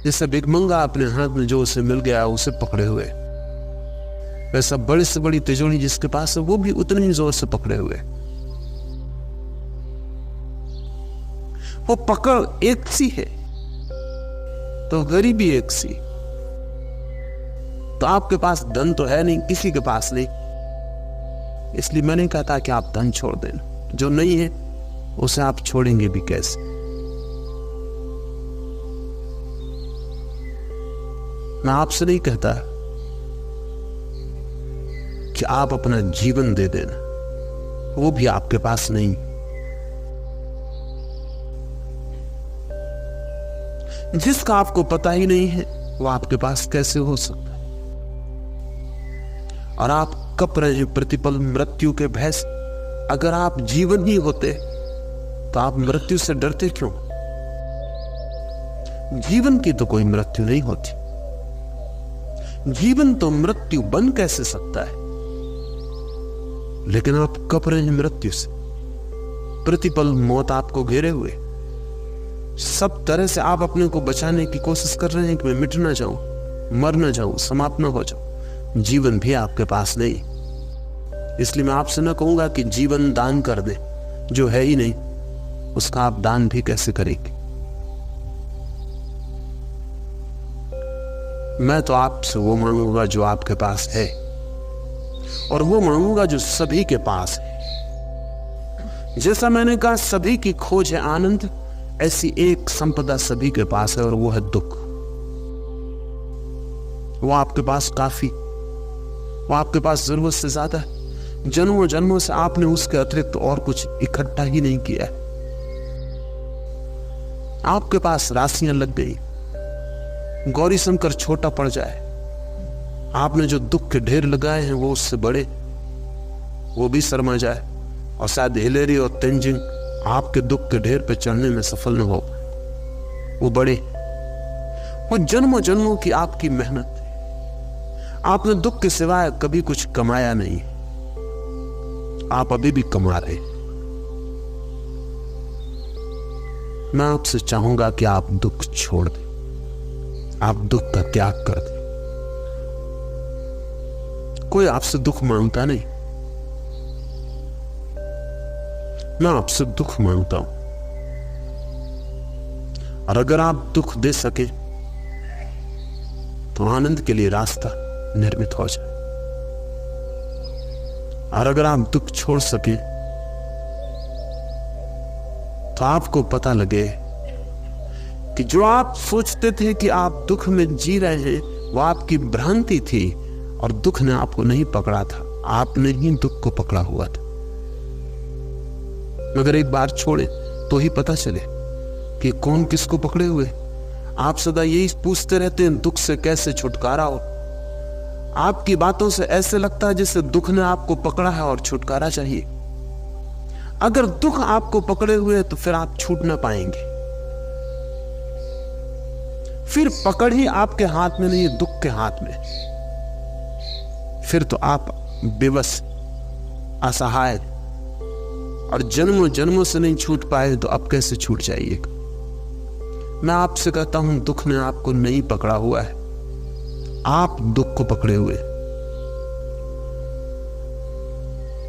जैसे भिखमंगा अपने हाथ में जो उसे मिल गया उसे पकड़े हुए, वैसा बड़ी से बड़ी तिजोरी जिसके पास है वो भी उतने ही जोर से पकड़े हुए। वो पकड़ एक सी है तो गरीबी एक सी। तो आपके पास धन तो है नहीं, किसी के पास नहीं, इसलिए मैंने कहा था कि आप धन छोड़ देना। जो नहीं है उसे आप छोड़ेंगे भी कैसे? मैं आपसे नहीं कहता कि आप अपना जीवन दे देना, वो भी आपके पास नहीं। जिसका आपको पता ही नहीं है वो आपके पास कैसे हो सकता है? और आप कप रहे हैं प्रतिपल मृत्यु के भय से। अगर आप जीवन ही होते तो आप मृत्यु से डरते क्यों? जीवन की तो कोई मृत्यु नहीं होती। जीवन तो मृत्यु बन कैसे सकता है? लेकिन आप कप रहे हैं मृत्यु से। प्रतिपल मौत आपको घेरे हुए, सब तरह से आप अपने को बचाने की कोशिश कर रहे हैं कि मैं मिट ना जाऊं, मर ना जाऊं, समाप्त ना हो जाऊं। जीवन भी आपके पास नहीं। इसलिए मैं आपसे ना कहूंगा कि जीवन दान कर दे, जो है ही नहीं उसका आप दान भी कैसे करेंगे? मैं तो आपसे वो मांगूंगा जो आपके पास है, और वो मांगूंगा जो सभी के पास है। जैसा मैंने कहा सभी की खोज है आनंद, ऐसी एक संपदा सभी के पास है और वो है दुख। वो आपके पास काफी, वो आपके पास जरूरत से ज्यादा है। जन्मों जन्मों से आपने उसके अतिरिक्त और कुछ इकट्ठा ही नहीं किया है। आपके पास राशियां लग गई, गौरी शंकर छोटा पड़ जाए, आपने जो दुख के ढेर लगाए हैं वो उससे बड़े, वो भी शर्मा जाए, और शायद हिलेरी और तेंजिंग आपके दुख के ढेर पे चढ़ने में सफल न हो, वो बड़े। वो जन्मों जन्मों की आपकी मेहनत, आपने दुख के सिवाय कभी कुछ कमाया नहीं, आप अभी भी कमा रहे। मैं आपसे चाहूंगा कि आप दुख छोड़ दें, आप दुख का त्याग कर दें। कोई आपसे दुख मांगता नहीं, मैं आपसे दुख मांगता हूं। और अगर आप दुख दे सके तो आनंद के लिए रास्ता निर्मित हो जाए, और अगर आप दुख छोड़ सके तो आपको पता लगे कि जो आप सोचते थे कि आप दुख में जी रहे हैं वो आपकी भ्रांति थी, और दुख ने आपको नहीं पकड़ा था, आपने ही दुख को पकड़ा हुआ था। मगर एक बार छोड़े तो ही पता चले कि कौन किसको पकड़े हुए। आप सदा यही पूछते रहते हैं दुख से कैसे छुटकारा हो। आपकी बातों से ऐसे लगता है जैसे दुख ने आपको पकड़ा है और छुटकारा चाहिए। अगर दुख आपको पकड़े हुए है तो फिर आप छूट ना पाएंगे। फिर पकड़ ही आपके हाथ में नहीं, दुख के हाथ में। फिर तो आप बेबस, असहाय, और जन्मों जन्मों से नहीं छूट पाए तो अब कैसे छूट जाइएगा? मैं आपसे कहता हूं दुख ने आपको नहीं पकड़ा हुआ है, आप दुख को पकड़े हुए।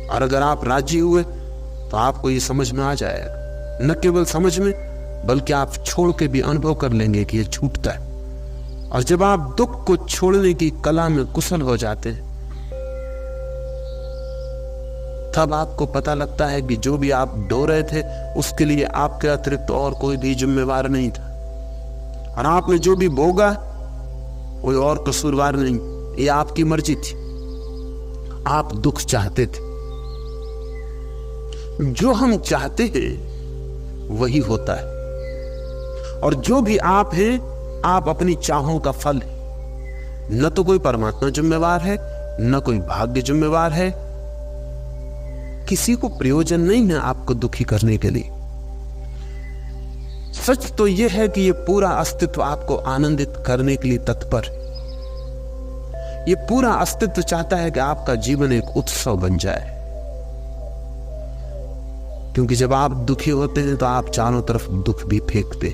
और अगर आप राजी हुए तो आपको ये समझ में आ जाएगा, न केवल समझ में बल्कि आप छोड़ के भी अनुभव कर लेंगे कि ये छूटता है। और जब आप दुख को छोड़ने की कला में कुशल हो जाते हैं तब आपको पता लगता है कि जो भी आप ढो रहे थे उसके लिए आपके अतिरिक्त तो और कोई भी जिम्मेवार नहीं था, और आपने जो भी भोगा कोई और कसूरवार नहीं, ये आपकी मर्जी थी। आप दुख चाहते थे। जो हम चाहते हैं वही होता है, और जो भी आप हैं आप अपनी चाहों का फल है। न तो कोई परमात्मा जिम्मेवार है, न कोई भाग्य जिम्मेवार है। किसी को प्रयोजन नहीं है आपको दुखी करने के लिए। सच तो यह है कि यह पूरा अस्तित्व आपको आनंदित करने के लिए तत्पर है। यह पूरा अस्तित्व चाहता है कि आपका जीवन एक उत्सव बन जाए, क्योंकि जब आप दुखी होते हैं तो आप चारों तरफ दुख भी फेंकते।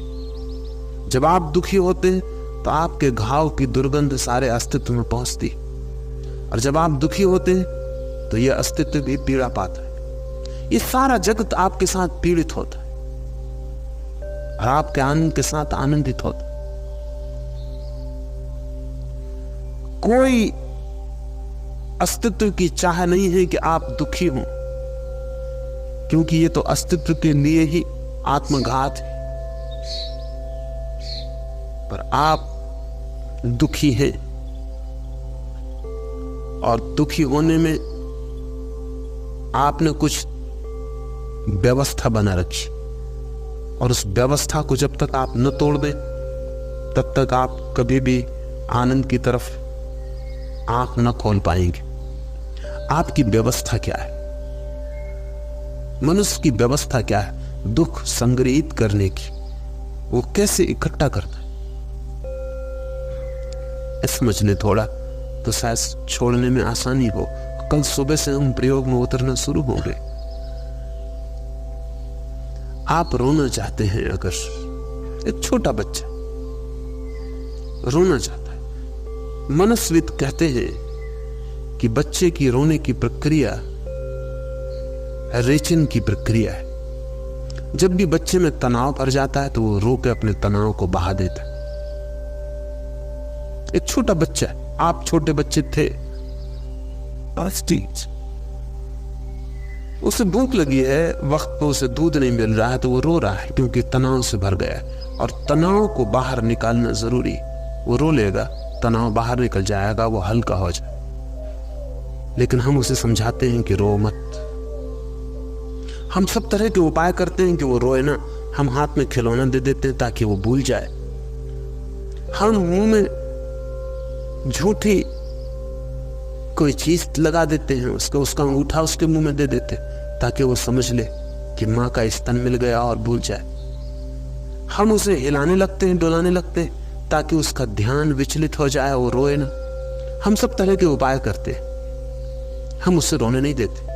जब आप दुखी होते हैं तो आपके घाव की दुर्गंध सारे अस्तित्व में पहुंचती, और जब आप दुखी होते हैं तो यह अस्तित्व भी पीड़ा पाता है। ये सारा जगत आपके साथ पीड़ित होता है और आपके आनंद के साथ आनंदित होता है। कोई अस्तित्व की चाह नहीं है कि आप दुखी हों, क्योंकि ये तो अस्तित्व के लिए ही आत्मघात है। पर आप दुखी हैं और दुखी होने में आपने कुछ व्यवस्था बना रखी, और उस व्यवस्था को जब तक आप न तोड़ दें तब तक आप कभी भी आनंद की तरफ आंख न खोल पाएंगे। आपकी व्यवस्था क्या है? मनुष्य की व्यवस्था क्या है? दुख संग्रहित करने की। वो कैसे इकट्ठा करता है, समझ ले थोड़ा तो शायद छोड़ने में आसानी हो। कल सुबह से हम प्रयोग में उतरना शुरू होंगे। आप रोना चाहते हैं, अगर एक छोटा बच्चा रोना चाहता है, मनस्विद कहते हैं कि बच्चे की रोने की प्रक्रिया रेचन की प्रक्रिया है। जब भी बच्चे में तनाव भर जाता है तो वो रो के अपने तनाव को बहा देता है। एक छोटा बच्चा है, आप छोटे बच्चे थे, उसे भूख लगी है, वक्त पे उसे दूध नहीं मिल रहा है तो वो रो रहा है, क्योंकि तनाव से भर गया है और तनाव को बाहर निकालना जरूरी। वो रो लेगा, तनाव बाहर निकल जाएगा, वो हल्का हो जाए। लेकिन हम उसे समझाते हैं कि रो मत। हम सब तरह के उपाय करते हैं कि वो रोए ना। हम हाथ में खिलौना दे देते हैं ताकि वो भूल जाए। हम मुंह में झूठी कोई चीज लगा देते हैं, उसका अंगूठा उसके मुंह में दे देते ताकि वो समझ ले कि माँ का स्तन मिल गया और भूल जाए। हम उसे हिलाने लगते हैं, डुलाने लगते हैं ताकि उसका ध्यान विचलित हो जाए, वो रोए ना। हम सब तरह के उपाय करते हैं, हम उससे रोने नहीं देते।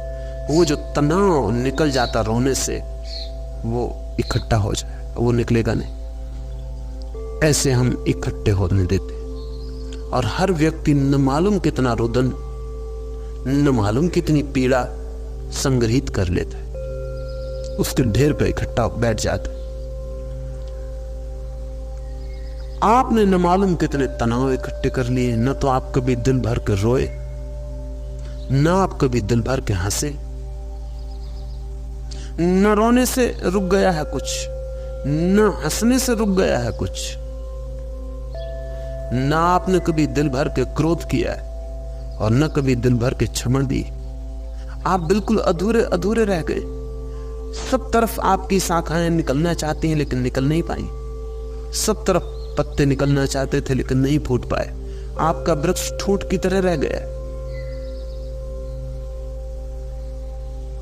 वो जो तनाव निकल जाता रोने से, वो इकट्ठा हो जाए, वो निकलेगा नहीं। ऐसे हम इकट्ठे होने देते। और हर व्यक्ति न मालूम कितना रुदन, न मालूम कितनी पीड़ा संग्रहित कर लेता है, उसके ढेर पे इकट्ठा बैठ जाता है। आपने न मालूम कितने तनाव इकट्ठे कर लिए। न तो आप कभी दिल भर के रोए, न आप कभी दिल भर के हंसे। न रोने से रुक गया है कुछ, न हंसने से रुक गया है कुछ। न आपने कभी दिल भर के क्रोध किया है और न कभी दिल भर के क्षमा दी। आप बिल्कुल अधूरे अधूरे रह गए। सब तरफ आपकी शाखाएं निकलना चाहती हैं लेकिन निकल नहीं पाई। सब तरफ पत्ते निकलना चाहते थे लेकिन नहीं फूट पाए। आपका वृक्ष ठूंठ की तरह रह गया।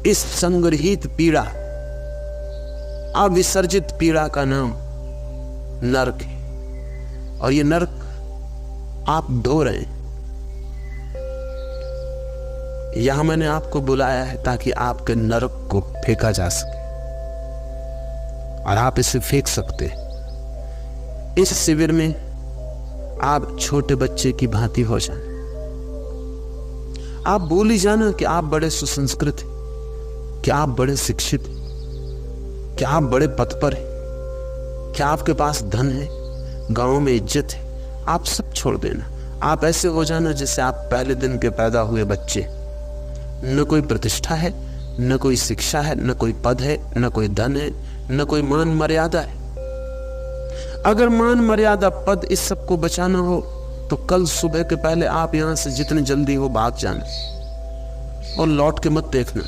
इस संग्रहित पीड़ा, अविसर्जित पीड़ा का नाम नरक है, और ये नरक आप ढो रहे हैं। यहां मैंने आपको बुलाया है ताकि आपके नरक को फेंका जा सके, और आप इसे फेंक सकते हैं। इस शिविर में आप छोटे बच्चे की भांति हो जाए। आप बोल ही जाना कि आप बड़े सुसंस्कृत हैं, क्या आप बड़े शिक्षित हैं, क्या आप बड़े पद पर हैं, क्या आपके पास धन है, गांव में इज्जत है। आप सब छोड़ देना। आप ऐसे हो जाना जैसे आप पहले दिन के पैदा हुए बच्चे। न कोई प्रतिष्ठा है, न कोई शिक्षा है, न कोई पद है, न कोई धन है, न कोई मान मर्यादा है। अगर मान मर्यादा, पद, इस सब को बचाना हो तो कल सुबह के पहले आप यहां से जितने जल्दी हो भाग जाना और लौट के मत देखना।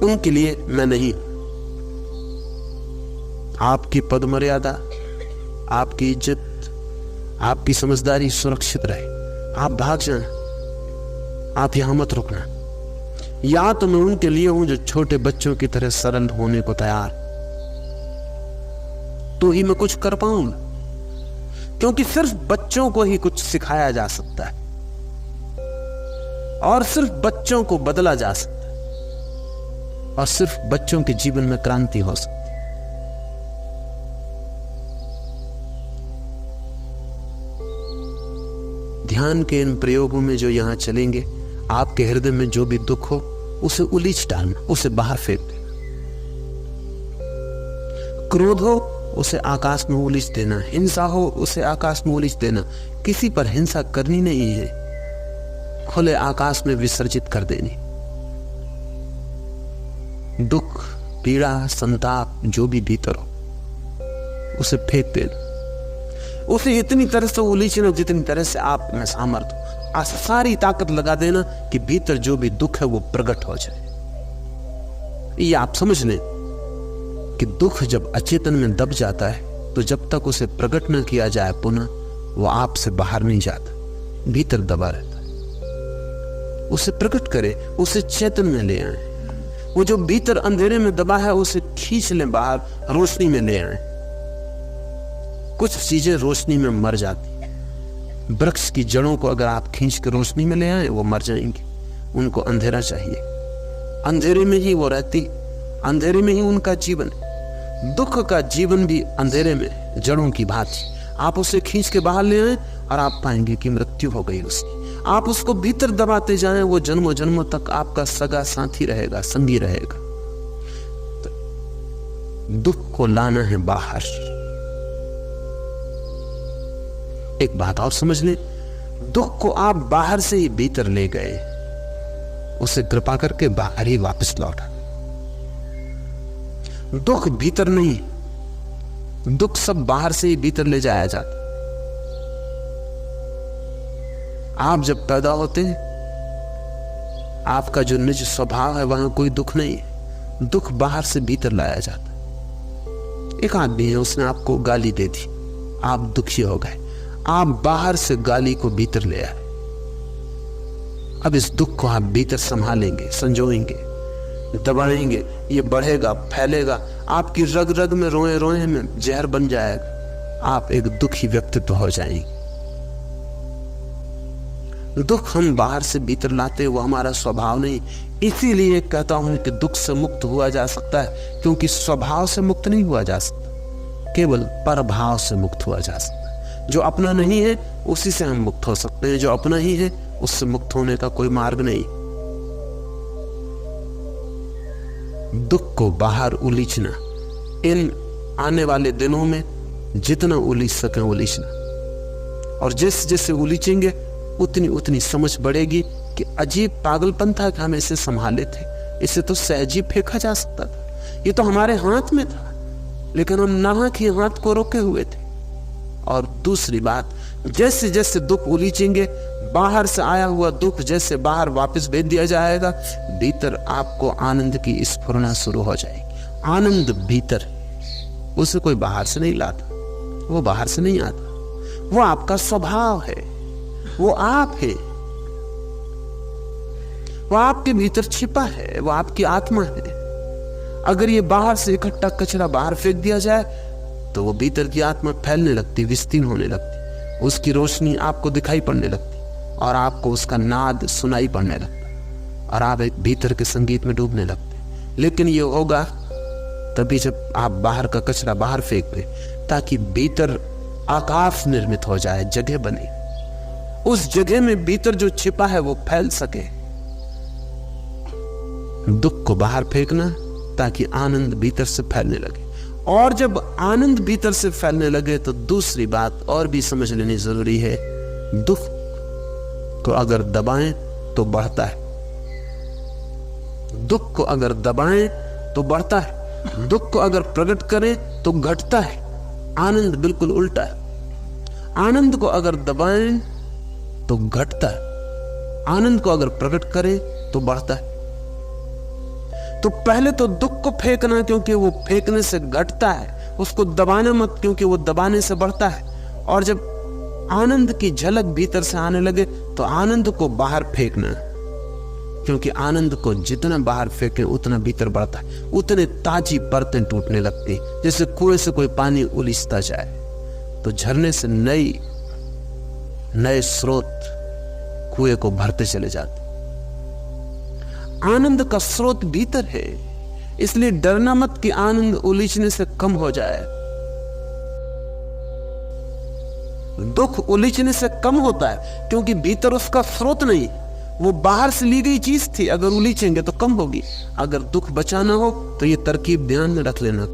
उनके लिए मैं नहीं। आपकी पद मर्यादा, आपकी इज्जत, आपकी समझदारी सुरक्षित रहे। आप भाग जाना, आप यहां मत रुकना। या तो मैं उनके लिए हूं जो छोटे बच्चों की तरह सरल होने को तैयार, तो ही मैं कुछ कर पाऊंगा, क्योंकि सिर्फ बच्चों को ही कुछ सिखाया जा सकता है और सिर्फ बच्चों को बदला जा सकता है और सिर्फ बच्चों के जीवन में क्रांति हो सकती है। ध्यान के इन प्रयोगों में जो यहां चलेंगे, आपके हृदय में जो भी दुख हो उसे उलीच डालना, उसे बाहर फेंक देना। क्रोध हो उसे आकाश में उलीच देना, हिंसा हो उसे आकाश में उलीच देना। किसी पर हिंसा करनी नहीं है, खुले आकाश में विसर्जित कर देनी। दुख, पीड़ा, संताप जो भी भीतर हो उसे फेंक देना, उसे इतनी तरह से उलीचना जितनी तरह से आप में सामर्थ हो। सारी ताकत लगा देना कि भीतर जो भी दुख है वो प्रकट हो जाए। ये आप समझ लें कि दुख जब अचेतन में दब जाता है तो जब तक उसे प्रकट न किया जाए पुनः वो आपसे बाहर नहीं जाता, भीतर दबा रहता है। उसे प्रकट करे, उसे चेतन में ले आए। वो जो भीतर अंधेरे में दबा है उसे खींच लें बाहर, रोशनी में ले आए। कुछ चीजें रोशनी में मर जाती। वृक्ष की जड़ों को अगर आप खींच के रोशनी में ले आए वो मर जाएंगे, उनको अंधेरा चाहिए। अंधेरे में ही वो रहती, अंधेरे में ही उनका जीवन है। दुख का जीवन भी अंधेरे में जड़ों की भांति। आप उसे खींच के बाहर ले आए और आप पाएंगे कि मृत्यु हो गई उसकी। आप उसको भीतर दबाते जाएं, वो जन्मों जन्मों तक आपका सगा साथी रहेगा, संगी रहेगा। तो दुख को लाना है बाहर। एक बात और समझ लें, दुख को आप बाहर से ही भीतर ले गए, उसे कृपा करके बाहर ही वापस लौटा। दुख भीतर नहीं, दुख सब बाहर से ही भीतर ले जाया जाता। आप जब पैदा होते हैं आपका जो निज स्वभाव है वहां कोई दुख नहीं है, दुख बाहर से भीतर लाया जाता। एक आदमी है, उसने आपको गाली दे दी, आप दुखी हो गए, आप बाहर से गाली को भीतर ले आए। अब इस दुख को आप भीतर संभालेंगे, संजोएंगे, दबाएंगे, ये बढ़ेगा, फैलेगा, आपकी रग रग में, रोए रोए में जहर बन जाएगा, आप एक दुखी व्यक्तित्व हो जाएंगे। दुख हम बाहर से भीतर लाते, वो हमारा स्वभाव नहीं। इसीलिए कहता हूं कि दुख से मुक्त हुआ जा सकता है, क्योंकि स्वभाव से मुक्त नहीं हुआ जा सकता, केवल परभाव से मुक्त हुआ जा सकता है। जो अपना नहीं है उसी से हम मुक्त हो सकते हैं, जो अपना ही है उससे मुक्त होने का कोई मार्ग नहीं। दुख को बाहर उलीचना, इन आने वाले दिनों में जितना उलीच सके उलीचना, और जैसे जैसे उलीचेंगे उतनी उतनी समझ बढ़ेगी कि अजीब पागलपन था कि हम इसे संभाले थे, इसे तो सहजी फेंका जा सकता था, ये तो हमारे हाथ में था, लेकिन हम नाहक ही हाथ को रोके हुए थे। और दूसरी बात, जैसे जैसे दुख उलीचेंगे, बाहर से आया हुआ दुख जैसे बाहर वापस भेज दिया जाएगा, भीतर आपको आनंद की स्फुरना शुरू हो जाएगी। आनंद भीतर, उसे कोई बाहर से नहीं लाता, वो बाहर से नहीं आता, वो आपका स्वभाव है, वो आप है, वो आपके भीतर छिपा है, वो आपकी आत्मा है। अगर ये बाहर से इकट्ठा कचरा बाहर फेंक दिया जाए तो वो भीतर की आत्मा फैलने लगती, विस्तीर्ण होने लगती, उसकी रोशनी आपको दिखाई पड़ने लगती और आपको उसका नाद सुनाई पड़ने लगता और आप एक भीतर के संगीत में डूबने लगते। लेकिन ये होगा तभी जब आप बाहर का कचरा बाहर फेंक दें, ताकि भीतर आकाश निर्मित हो जाए, जगह बने, उस जगह में भीतर जो छिपा है वो फैल सके। दुख को बाहर फेंकना ताकि आनंद भीतर से फैलने लगे, और जब आनंद भीतर से फैलने लगे तो दूसरी बात और भी समझ लेनी जरूरी है, दुख को अगर दबाएं तो बढ़ता है, दुख को अगर दबाएं तो बढ़ता है, दुख को अगर प्रकट करें तो घटता है। आनंद बिल्कुल उल्टा है, आनंद को अगर दबाएं तो घटता है, आनंद को अगर प्रकट करें तो बढ़ता है। तो पहले तो दुख को फेंकना, क्योंकि वो फेंकने से घटता है, उसको दबाना मत, क्योंकि वो दबाने से बढ़ता है। और जब आनंद की झलक भीतर से आने लगे तो आनंद को बाहर फेंकना, क्योंकि आनंद को जितना बाहर फेंके उतना भीतर बढ़ता है, उतने ताजी परतें टूटने लगती। जैसे कुएं से कोई पानी उलीचता जाए तो झरने से नए स्रोत कुएं को भरते चले जाते। आनंद का स्रोत भीतर है, इसलिए डरना मत कि आनंद उलीचने से कम हो जाए। दुख उलीचने से कम होता है, क्योंकि भीतर उसका स्रोत नहीं, वो बाहर से ली गई चीज थी। अगर उलीचेंगे तो कम होगी। अगर दुख बचाना हो तो ये तरकीब ध्यान में रख लेना।